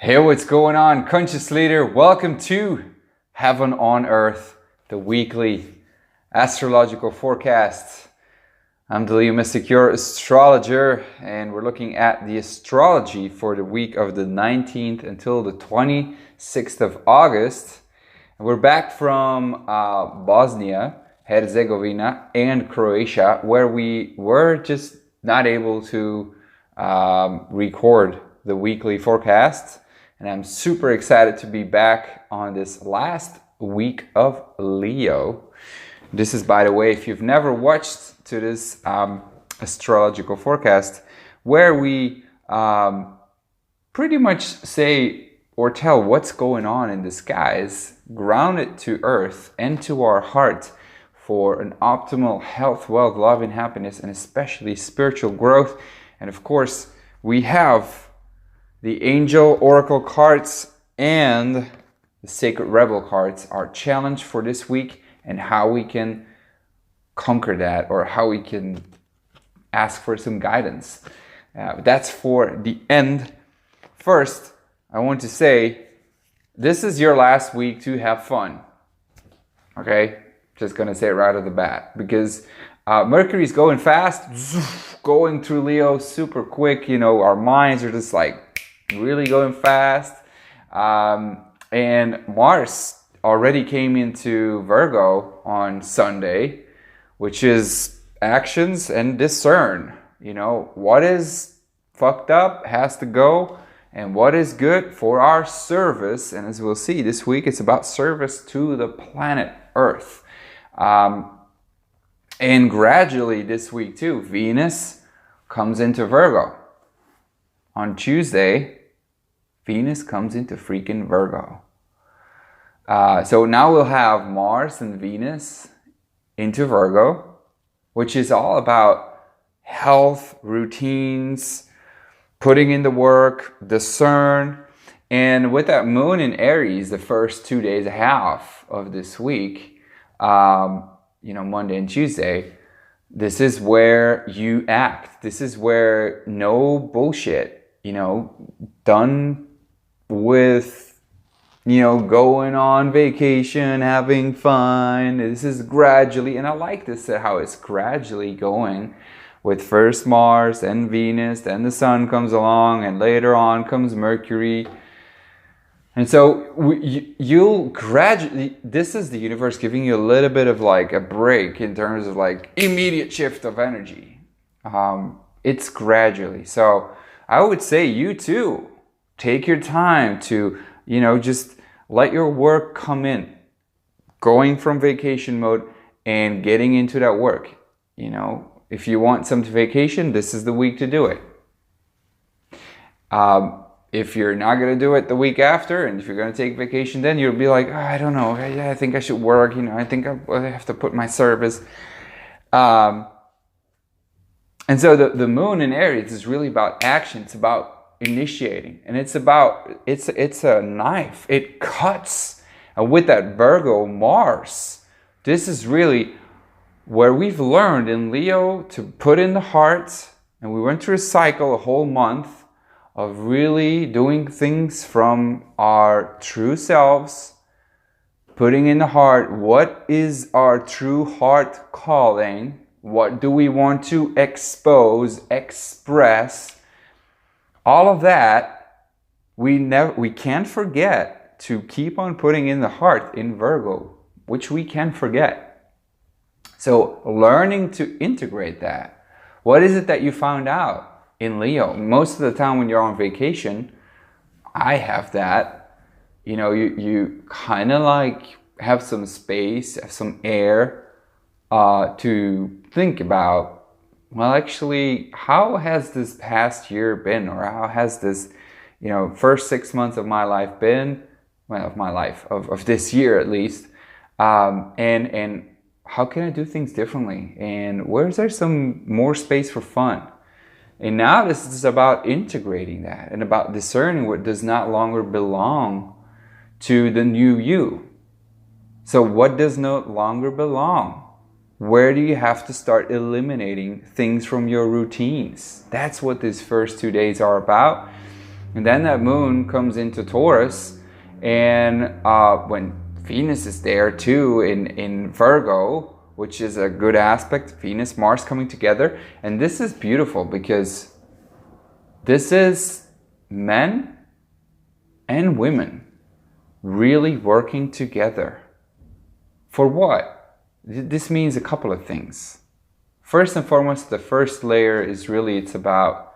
Hey, what's going on, conscious leader? Welcome to Heaven on Earth, the weekly astrological forecast. I'm the Leo Mystic, your astrologer, and we're looking at the astrology for the week of the 19th until the 26th of August. And we're back from Bosnia, Herzegovina, and Croatia, where we were just not able to record the weekly forecast. And I'm super excited to be back on this last week of Leo. This is, by the way, if you've never watched to this astrological forecast, where we pretty much say or tell what's going on in the skies, ground it to earth and to our heart for an optimal health, wealth, love, and happiness, and especially spiritual growth. And of course, we have the Angel Oracle cards and the Sacred Rebel cards, our challenge for this week, and how we can conquer that, or how we can ask for some guidance. That's for the end. First, I want to say, this is your last week to have fun. Okay? Just gonna say it right off the bat, because Mercury's going fast, going through Leo super quick. You know, our minds are just like really going fast. And Mars already came into Virgo on Sunday, which is actions and discern. You know, what is fucked up has to go, and what is good for our service. And as we'll see this week, it's about service to the planet Earth. And gradually this week too, Venus comes into Virgo. On Tuesday, Venus comes into freaking Virgo. So now we'll have Mars and Venus into Virgo, which is all about health, routines, putting in the work, discern. And with that moon in Aries, the first 2 days, half of this week, Monday and Tuesday, this is where you act. This is where no bullshit, done with, going on vacation, having fun. This is gradually, and I like this, how it's gradually going with first Mars and Venus, then the Sun comes along, and later on comes Mercury. And so you'll gradually, this is the universe giving you a little bit of like a break in terms of like immediate shift of energy. It's gradually. So I would say you too, take your time to, just let your work come in, going from vacation mode and getting into that work. If you want some vacation, this is the week to do it. If you're not going to do it the week after, and if you're going to take vacation, then you'll be like, I don't know, I think I should work, I think I have to put my service. And so the moon in Aries is really about action. It's about initiating, and it's a knife. It cuts. And with that Virgo Mars, this is really where we've learned in Leo to put in the heart, and we went through a cycle, a whole month, of really doing things from our true selves, putting in the heart, what is our true heart calling? What do we want to expose, express? All of that, we can't forget to keep on putting in the heart in Virgo, which we can forget. So learning to integrate that. What is it that you found out in Leo? Most of the time when you're on vacation, I have that, you kind of like have some space, have some air to think about, well, actually, how has this past year been, or how has this, first 6 months of my life been, of this year at least, and how can I do things differently, and where is there some more space for fun? And now this is about integrating that and about discerning what does not longer belong to the new you. So what does no longer belong? Where do you have to start eliminating things from your routines? That's what these first 2 days are about. And then that moon comes into Taurus, and when Venus is there too in Virgo, which is a good aspect, Venus, Mars coming together. And this is beautiful because this is men and women really working together. For what? This means a couple of things. First and foremost, the first layer is really, it's about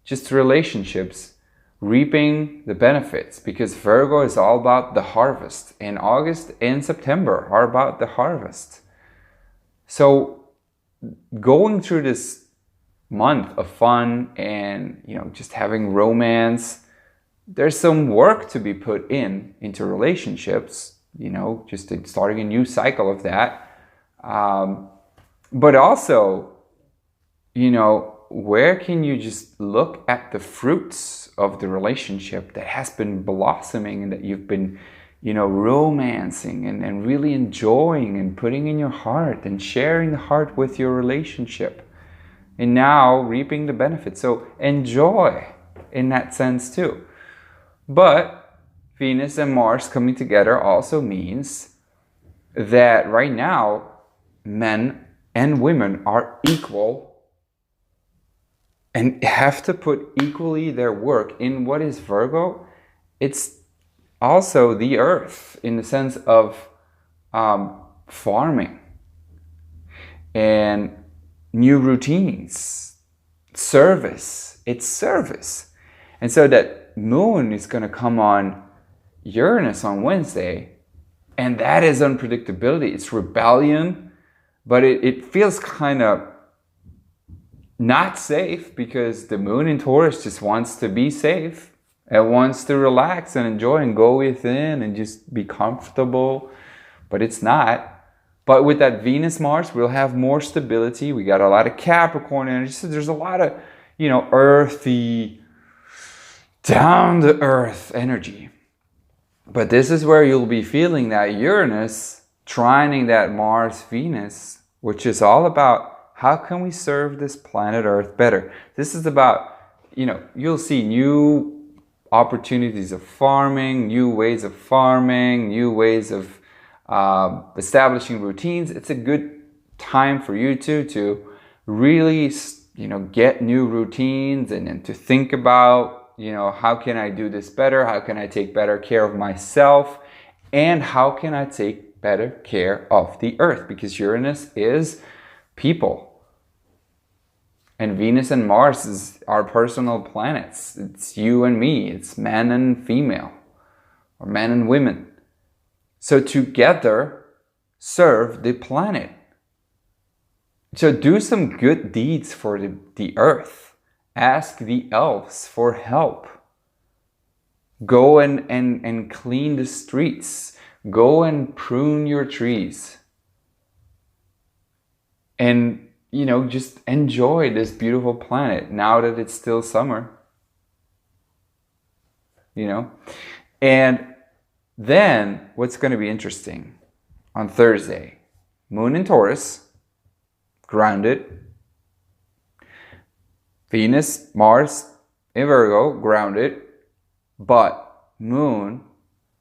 just relationships reaping the benefits, because Virgo is all about the harvest, and August and September are about the harvest. So going through this month of fun and, you know, just having romance, there's some work to be put into relationships, you know, just starting a new cycle of that. But also, you know, where can you just look at the fruits of the relationship that has been blossoming and that you've been, you know, romancing and really enjoying and putting in your heart and sharing the heart with your relationship, and now reaping the benefits. So enjoy in that sense too. But Venus and Mars coming together also means that right now men and women are equal and have to put equally their work in what is Virgo. It's also the earth in the sense of farming and new routines, service. It's service. And so that moon is going to come on Uranus on Wednesday, and that is unpredictability. It's rebellion, but it feels kind of not safe, because the moon in Taurus just wants to be safe. It wants to relax and enjoy and go within and just be comfortable, but it's not. But with that Venus Mars, we'll have more stability. We got a lot of Capricorn energy. So there's a lot of, you know, earthy, down to earth energy. But this is where you'll be feeling that Uranus trining that Mars Venus, which is all about how can we serve this planet Earth better. This is about, you know, you'll see new opportunities of farming, new ways of farming, new ways of establishing routines. It's a good time for you to really, you know, get new routines and to think about, you know, how can I do this better? How can I take better care of myself? And how can I take better care of the Earth? Because Uranus is people. And Venus and Mars is our personal planets. It's you and me. It's man and female, or men and women. So together, serve the planet. So do some good deeds for the earth. Ask the elves for help. Go and clean the streets. Go and prune your trees. And, you know, just enjoy this beautiful planet now that it's still summer. You know? And then what's going to be interesting on Thursday, Moon in Taurus, grounded. Venus, Mars in Virgo, grounded. But Moon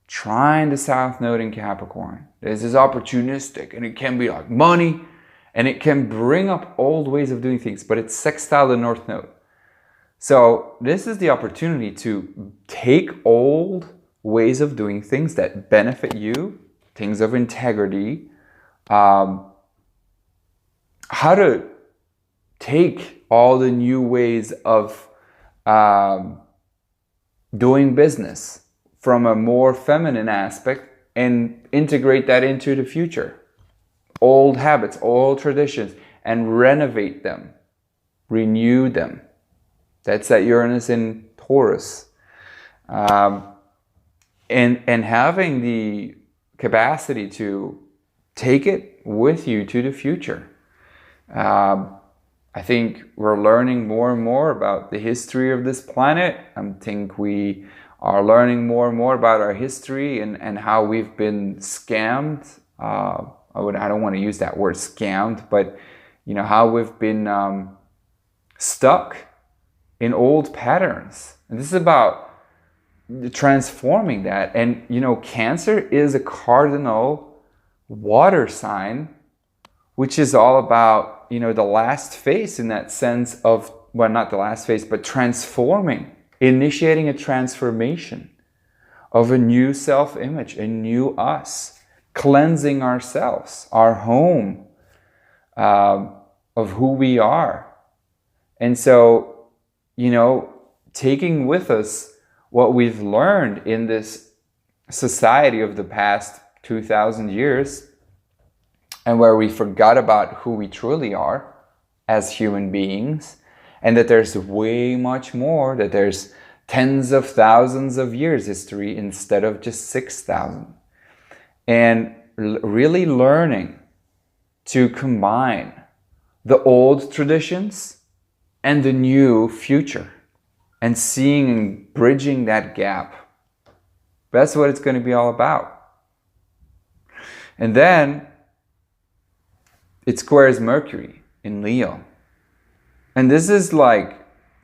trine the South Node in Capricorn. This is opportunistic, and it can be like money, and it can bring up old ways of doing things, but it's sextile the North Node. So this is the opportunity to take old ways of doing things that benefit you, things of integrity, how to take all the new ways of doing business from a more feminine aspect and integrate that into the future. Old habits, old traditions, and renovate them, renew them. That's that Uranus in Taurus. And having the capacity to take it with you to the future. I think we're learning more and more about the history of this planet. I think we are learning more and more about our history and how we've been scammed. I don't want to use that word scammed, but you know, how we've been stuck in old patterns. And this is about transforming that. And, you know, Cancer is a cardinal water sign, which is all about, you know, the last phase in that sense of, well, not the last phase, but transforming, initiating a transformation of a new self-image, a new us, cleansing ourselves, our home, of who we are. And so, you know, taking with us what we've learned in this society of the past 2,000 years, and where we forgot about who we truly are as human beings, and that there's way much more, that there's tens of thousands of years history instead of just 6,000. And really learning to combine the old traditions and the new future, and seeing and bridging that gap. That's what it's going to be all about. And then it squares Mercury in Leo. And this is like,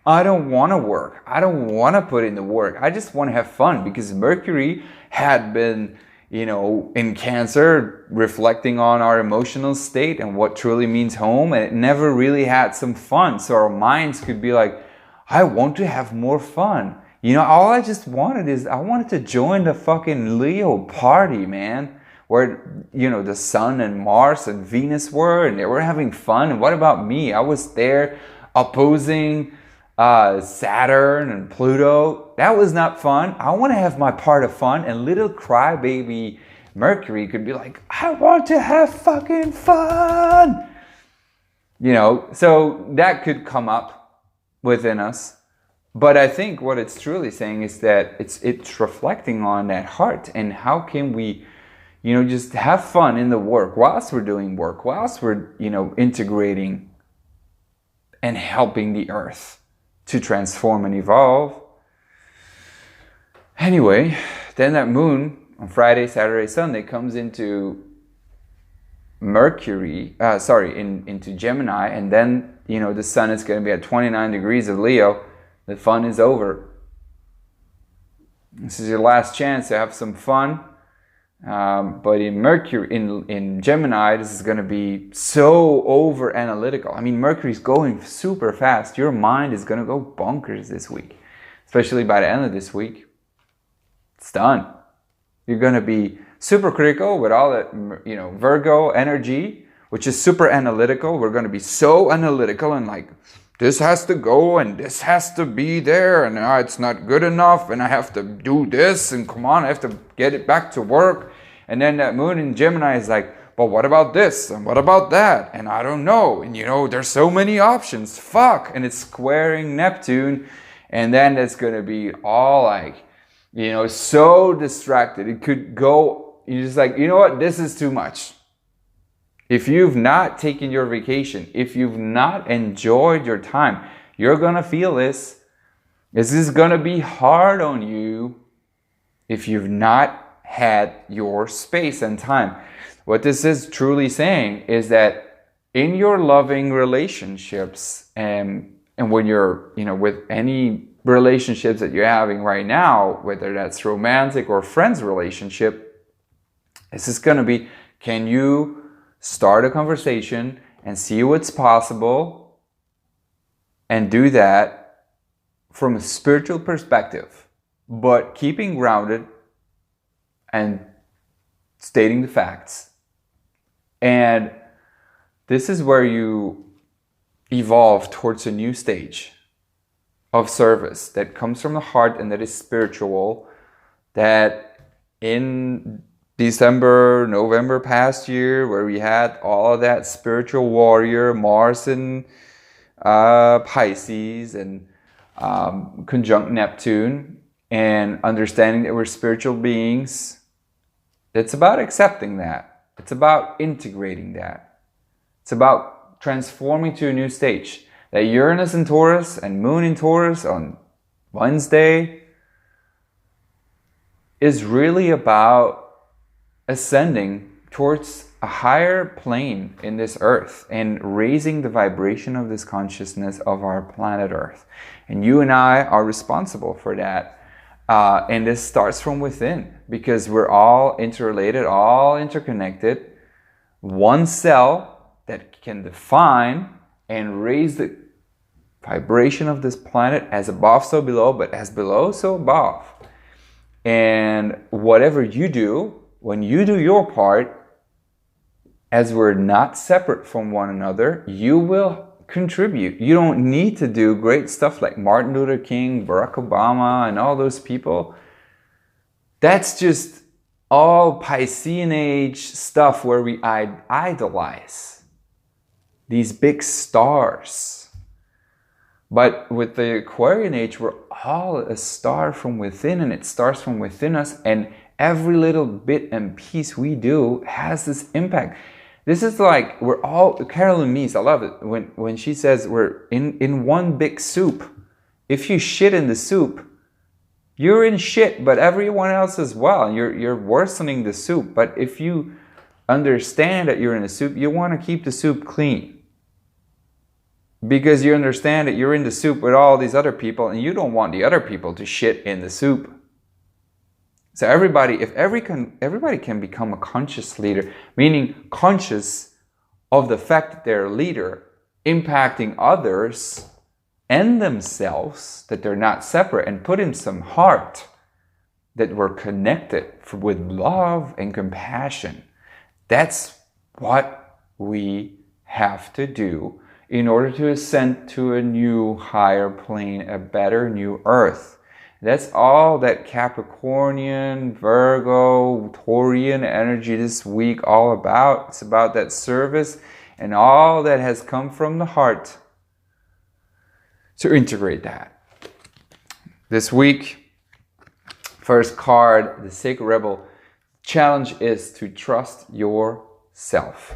I don't want to work. I don't want to put in the work. I just want to have fun, because Mercury had been, you know, in Cancer, reflecting on our emotional state and what truly means home. And it never really had some fun. So our minds could be like, I want to have more fun. You know, all I just wanted is, I wanted to join the fucking Leo party, man. Where, you know, the Sun and Mars and Venus were, and they were having fun. And what about me? I was there opposing Saturn and Pluto. That was not fun. I want to have my part of fun. And little crybaby Mercury could be like, I want to have fucking fun. You know, so that could come up within us. But I think what it's truly saying is that it's reflecting on that heart, and how can we, you know, just have fun in the work whilst we're doing work, whilst we're, you know, integrating and helping the earth to transform and evolve. Anyway, then that moon on Friday, Saturday, Sunday comes into into Gemini, and then, you know, the sun is going to be at 29 degrees of Leo. The fun is over. This is your last chance to have some fun. But in Mercury, in Gemini, this is going to be so over analytical. I mean, Mercury's going super fast. Your mind is going to go bonkers this week, especially by the end of this week. It's done. You're going to be super critical with all that, you know, Virgo energy, which is super analytical. We're going to be so analytical and like, this has to go and this has to be there, and it's not good enough, and I have to do this, and come on, I have to get it back to work. And then that moon in Gemini is like, but what about this? And what about that? And I don't know. And you know, there's so many options. Fuck. And it's squaring Neptune. And then it's going to be all like, you know, so distracted. It could go, you're just like, you know what? This is too much. If you've not taken your vacation, if you've not enjoyed your time, you're going to feel this. This is going to be hard on you if you've not had your space and time. What this is truly saying is that in your loving relationships, and when you're, you know, with any relationships that you're having right now, whether that's romantic or friends relationship, this is going to be, can you start a conversation and see what's possible, and do that from a spiritual perspective, but keeping grounded and stating the facts. And this is where you evolve towards a new stage of service that comes from the heart and that is spiritual, that in December, November past year, where we had all of that spiritual warrior, Mars and Pisces, and conjunct Neptune, and understanding that we're spiritual beings. It's about accepting that. It's about integrating that. It's about transforming to a new stage. That Uranus in Taurus and Moon in Taurus on Wednesday is really about ascending towards a higher plane in this earth and raising the vibration of this consciousness of our planet Earth. And you and I are responsible for that. And this starts from within, because we're all interrelated, all interconnected. One cell that can define and raise the vibration of this planet, as above so below, but as below so above. And whatever you do, when you do your part, as we're not separate from one another, you will contribute. You don't need to do great stuff like Martin Luther King, Barack Obama, and all those people. That's just all Piscean age stuff where we idolize these big stars. But with the Aquarian age, we're all a star from within, and it starts from within us, and every little bit and piece we do has this impact. This is like, we're all, Carolyn Meese, I love it, when she says we're in one big soup. If you shit in the soup, you're in shit, but everyone else as well. You're worsening the soup. But if you understand that you're in a soup, you want to keep the soup clean. Because you understand that you're in the soup with all these other people, and you don't want the other people to shit in the soup. So everybody can become a conscious leader, meaning conscious of the fact that they're a leader, impacting others and themselves, that they're not separate, and put in some heart, that we're connected with love and compassion. That's what we have to do in order to ascend to a new higher plane, a better new earth. That's all that Capricornian, Virgo, Taurian energy this week all about. It's about that service and all that has come from the heart. To integrate that. This week, first card, the Sacred Rebel. Challenge is to trust yourself.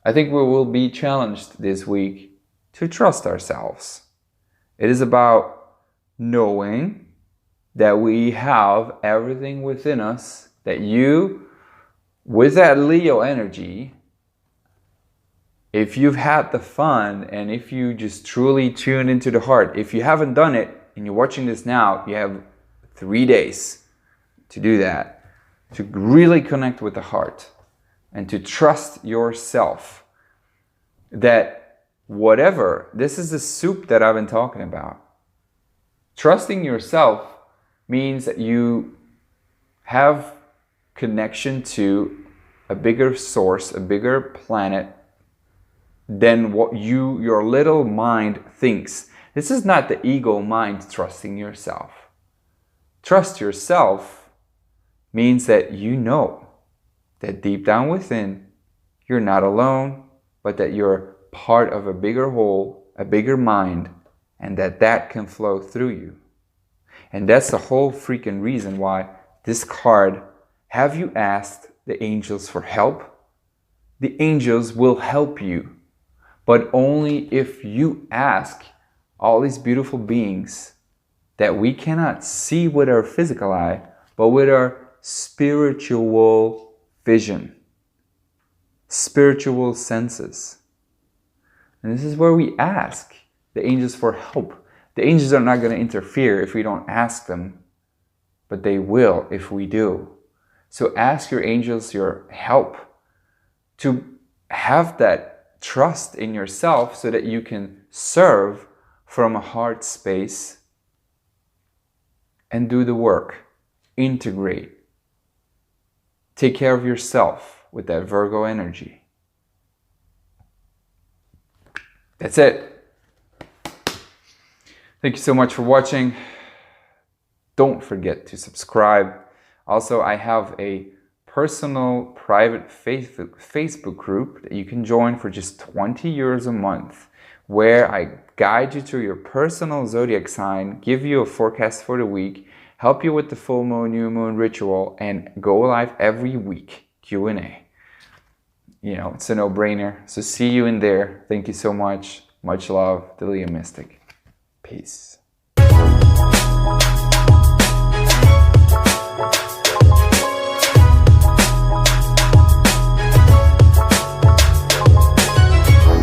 I think we will be challenged this week to trust ourselves. It is about knowing that we have everything within us, that you, with that Leo energy, if you've had the fun and if you just truly tune into the heart, if you haven't done it and you're watching this now, you have 3 days to do that, to really connect with the heart and to trust yourself that whatever, this is the soup that I've been talking about. Trusting yourself means that you have connection to a bigger source, a bigger planet than what your little mind thinks. This is not the ego mind trusting yourself. Trust yourself means that you know that deep down within, you're not alone, but that you're part of a bigger whole, a bigger mind, and that can flow through you. And that's the whole freaking reason why this card, have you asked the angels for help? The angels will help you, but only if you ask all these beautiful beings that we cannot see with our physical eye, but with our spiritual vision, spiritual senses. And this is where we ask the angels for help. The angels are not going to interfere if we don't ask them, but they will if we do. So ask your angels your help to have that trust in yourself so that you can serve from a heart space and do the work. Integrate. Take care of yourself with that Virgo energy. That's it. Thank you so much for watching. Don't forget to subscribe. Also, I have a personal private Facebook group that you can join for just 20 euros a month, where I guide you through your personal zodiac sign, give you a forecast for the week, help you with the full moon, new moon ritual, and go live every week, Q&A. You know, it's a no-brainer. So see you in there. Thank you so much. Much love, the Leo Mystic. Peace.